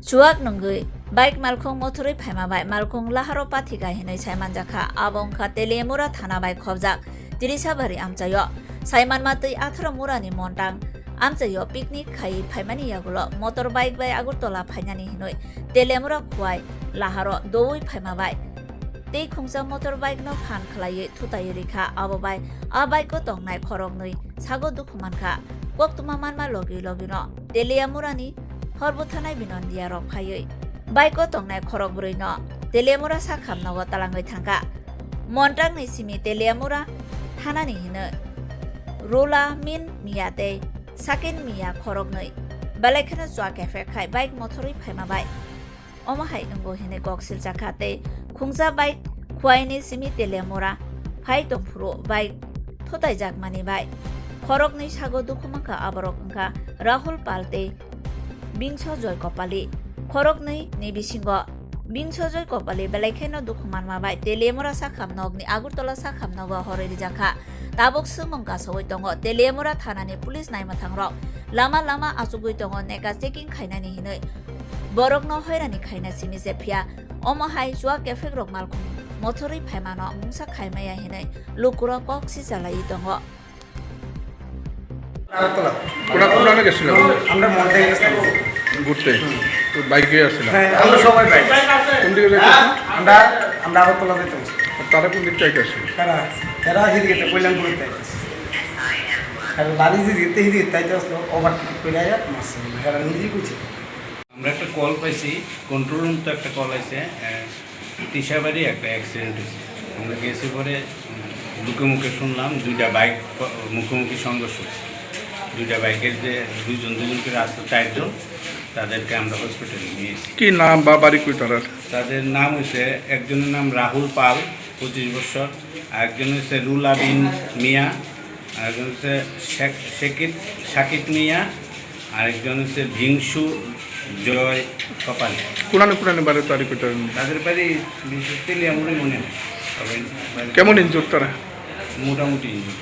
Chuak nungui baik malkhong mothori phaimabai malkhong Laharo Patiga hinai saimanjakha abongkha Teliamura thana bai khobjak tirisabari amchayo saiman matui 18 murani montang amchayo picnic khai phaimani yagulo motor bike bai agurtola phainani hinoi Teliamura khuai Laharo doi phaimabai tei khungsa motor bike no phan khlaiye thutayi rikha abo bai a bike ko tongnai khorognui sago dukhumankha koktuma manma logi no Teliamura ni Horbuthanai binondia rok phaiye bike ko tongnai khorok burui no Teliamura sakham nogo talangai thangka Motangni simi Teliamura thanani hino rola min miyate sakin miya khorognui balakhana Chuak Kephek khai bike mothori phaimabai omo hai nungo hine koksil jakhate khungsa bike khuaini simi Teliamura phai tongphuru bike thotai jakmani bai khorokni sago dukhumaka aborok ongkha Rahul Palte Bingso Joy Kopali khorokni ni bisingo Bingso Joy Kopali balakheno dukhumanma bai Teliamura sakham nogni agurtola sakham nogo horeri jakha tabok sumongka soi tongo Teliamura thanani police naima thangrok lama asugui tongo neka checking khainani hinoi borokno hoirani khaina simi sepia omo hai Chuak Kephek rok malkhung mothori phaimano mungsa khaimaya hinoi lukuro koksi jalai tongo কোনা গেছিল আমরা মন্টাই গেছিলাম ঘুরতে তো বাইকে আসছিলাম আমরা সবাই বাইক কোন দিকে যাইতেছেন আমরা আগরতলা যেতাম তারা কোন দিক থেকে আসছে তারা হিদিকে কল্যাণপুরে যাইতেছে আর বাড়ি হিদিকে তাইতে আসলো ওভারটেক করে আয়া এরা নিজেই করছে আমরা একটা কল পাইছি কন্ট্রোল রুম তো একটা কল আছে তিশাবাড়ি একটা অ্যাক্সিডেন্ট হয়েছে আমরা গেছি পরে মুখে শুনলাম দুইটা বাইক মুখোমুখি সংঘর্ষ হয়েছে দুইটা বাইকের যে দুজন করে আসতো 4 জন তাদেরকে আমরা হসপিটালে নিয়ে এসেছি কি নাম বা বাড়ি কই তাদের নাম হচ্ছে একজনের নাম রাহুল পাল 25 বছর আর একজন হচ্ছে রুলা বিন মিয়া আর একজন হচ্ছে শাকিব মিয়া আর একজন হচ্ছে ভিংসু জয় কপাল কোনানে বাড়ি তারিখ কইতা তাদের বাড়ি বিশেষ তেলিয়ামুড়ি মনে হয় সবাই কেমন ইনজুর তারা মোটামুটি ইনজুর